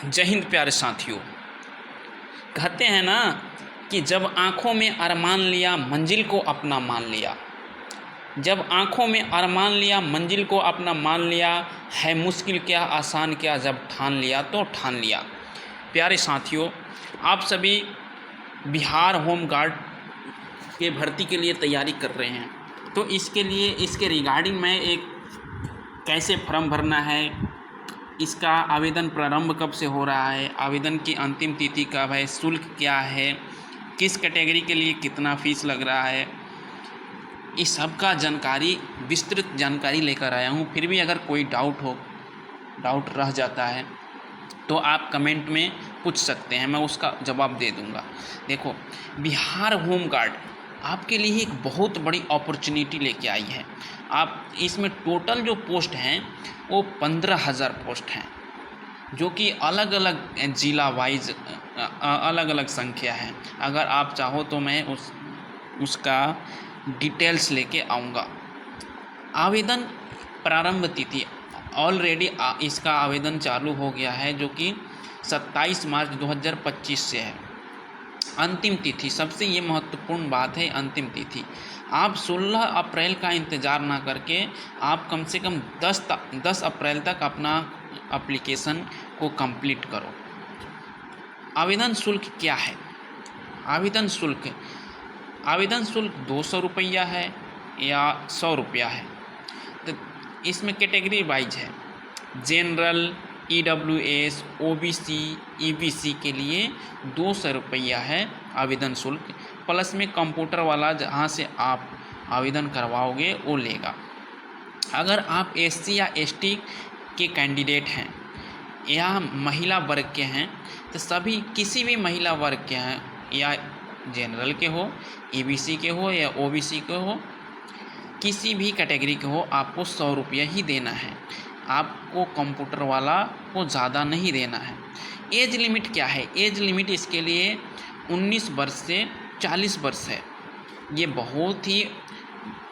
जय हिंद प्यारे साथियों। कहते हैं ना कि जब आँखों में अरमान लिया मंजिल को अपना मान लिया। जब आँखों में अरमान लिया मंजिल को अपना मान लिया, है मुश्किल क्या आसान क्या, जब ठान लिया तो ठान लिया। प्यारे साथियों, आप सभी बिहार होम गार्ड के भर्ती के लिए तैयारी कर रहे हैं, तो इसके रिगार्डिंग मैं एक कैसे फॉर्म भरना है, इसका आवेदन प्रारंभ कब से हो रहा है, आवेदन की अंतिम तिथि कब है, शुल्क क्या है, किस कैटेगरी के लिए कितना फीस लग रहा है, इस सब का जानकारी, विस्तृत जानकारी लेकर आया हूँ। फिर भी अगर कोई डाउट रह जाता है तो आप कमेंट में पूछ सकते हैं, मैं उसका जवाब दे दूँगा। देखो, बिहार होम गार्ड आपके लिए एक बहुत बड़ी अपॉर्चुनिटी लेके आई है। आप इसमें टोटल जो पोस्ट हैं वो 15,000 पोस्ट हैं, जो कि अलग अलग ज़िला वाइज अलग अलग संख्या है। अगर आप चाहो तो मैं उसका डिटेल्स लेके आऊँगा। आवेदन प्रारंभ तिथि ऑलरेडी इसका आवेदन चालू हो गया है, जो कि 27 मार्च 2025 से है। अंतिम तिथि, सबसे ये महत्वपूर्ण बात है अंतिम तिथि। आप 16 अप्रैल का इंतज़ार ना करके आप कम से कम 10 अप्रैल तक अपना एप्लीकेशन को कंप्लीट करो। आवेदन शुल्क क्या है? आवेदन शुल्क 200 रुपया है या 100 रुपया है। तो इसमें कैटेगरी वाइज है। जनरल, EWS, OBC, EBC के लिए 200 रुपया है आवेदन शुल्क, प्लस में कंप्यूटर वाला जहाँ से आप आवेदन करवाओगे वो लेगा। अगर आप SC या ST के कैंडिडेट हैं या महिला वर्ग के हैं, तो सभी किसी भी महिला वर्ग के हैं, या जनरल के हो, EBC के हो या OBC के हो, किसी भी कैटेगरी के हो, आपको 100 रुपया ही देना है। आपको कंप्यूटर वाला को ज़्यादा नहीं देना है। एज लिमिट क्या है? एज लिमिट इसके लिए 19 वर्ष से 40 वर्ष है। ये बहुत ही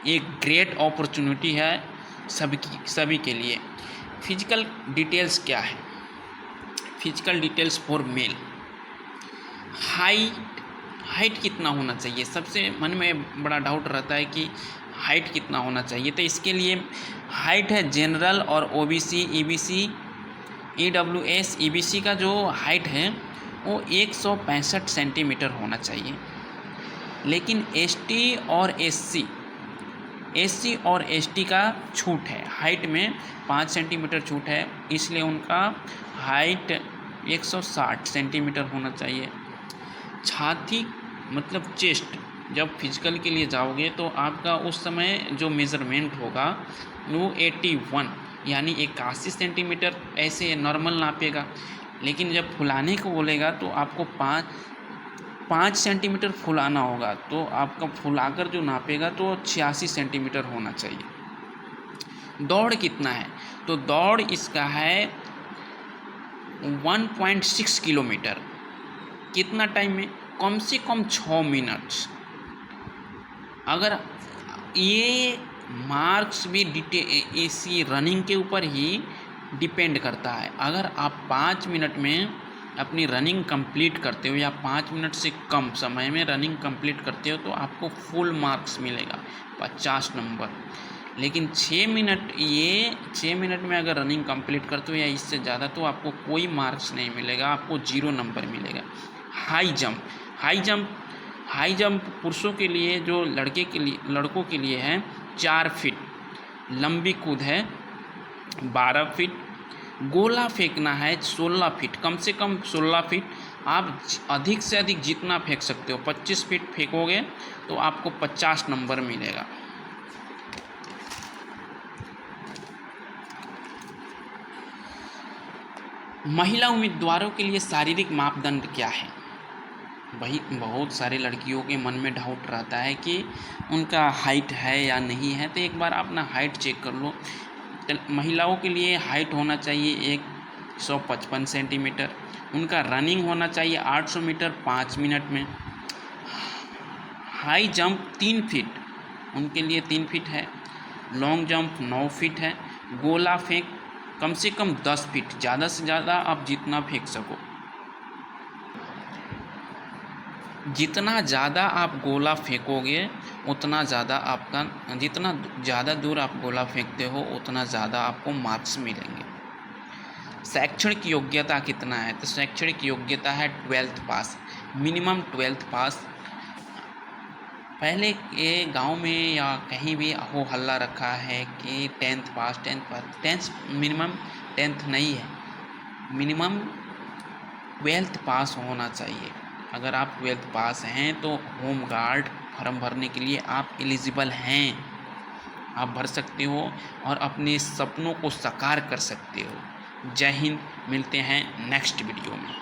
एक ग्रेट अपॉर्चुनिटी है सभी के लिए। फिजिकल डिटेल्स क्या है? Physical details for male. Height कितना होना चाहिए? सबसे मन में बड़ा डाउट रहता है कि हाइट कितना होना चाहिए। तो इसके लिए हाइट है जनरल और OBC, EBC, EWS, EBC का जो हाइट है वो 165 सेंटीमीटर होना चाहिए। लेकिन SC और ST का छूट है, हाइट में 5 सेंटीमीटर छूट है, इसलिए उनका हाइट 160 सेंटीमीटर होना चाहिए। छाती मतलब चेस्ट, जब फिजिकल के लिए जाओगे तो आपका उस समय जो मेज़रमेंट होगा वो 81 यानी 81 सेंटीमीटर ऐसे नॉर्मल नापेगा। लेकिन जब फुलाने को बोलेगा तो आपको 5 सेंटीमीटर फुलाना होगा, तो आपका फुलाकर जो नापेगा तो 86 सेंटीमीटर होना चाहिए। दौड़ कितना है? तो दौड़ इसका है 1.6 किलोमीटर। कितना टाइम में? कम से कम 6 मिनट। अगर ये मार्क्स भी इसी रनिंग के ऊपर ही डिपेंड करता है। अगर आप 5 मिनट में अपनी रनिंग कंप्लीट करते हो या 5 मिनट से कम समय में रनिंग कंप्लीट करते हो तो आपको फुल मार्क्स मिलेगा, 50 नंबर। लेकिन 6 मिनट में अगर रनिंग कंप्लीट करते हो या इससे ज़्यादा तो आपको कोई मार्क्स नहीं मिलेगा, आपको 0 नंबर मिलेगा। हाई जंप पुरुषों के लिए, जो लड़कों के लिए है 4 फीट। लंबी कूद है 12 फीट। गोला फेंकना है 16 फीट, कम से कम 16 फीट। आप अधिक से अधिक जितना फेंक सकते हो, 25 फीट फेंकोगे तो आपको 50 नंबर मिलेगा। महिला उम्मीदवारों के लिए शारीरिक मापदंड क्या है? वही बहुत सारे लड़कियों के मन में डाउट रहता है कि उनका हाइट है या नहीं है, तो एक बार अपना हाइट चेक कर लो। महिलाओं के लिए हाइट होना चाहिए 155 सेंटीमीटर। उनका रनिंग होना चाहिए 800 मीटर 5 मिनट में। हाई जंप 3 फीट, उनके लिए 3 फीट है। लॉन्ग जंप 9 फीट है। गोला फेंक कम से कम 10 फीट, ज़्यादा से ज़्यादा आप जितना फेंक सको। जितना ज़्यादा आप गोला फेंकोगे उतना ज़्यादा आपका, जितना ज़्यादा दूर आप गोला फेंकते हो उतना ज़्यादा आपको मार्क्स मिलेंगे। शैक्षणिक योग्यता कितना है? तो शैक्षणिक योग्यता है 12th पास, मिनिमम 12th पास। पहले ये गांव में या कहीं भी हो हल्ला रखा है कि 10th पास, 10th मिनिमम 10th नहीं है, मिनिमम 12th पास होना चाहिए। अगर आप 12th पास हैं तो होम गार्ड फॉर्म भरने के लिए आप एलिजिबल हैं, आप भर सकते हो और अपने सपनों को साकार कर सकते हो। जय हिंद, मिलते हैं नेक्स्ट वीडियो में।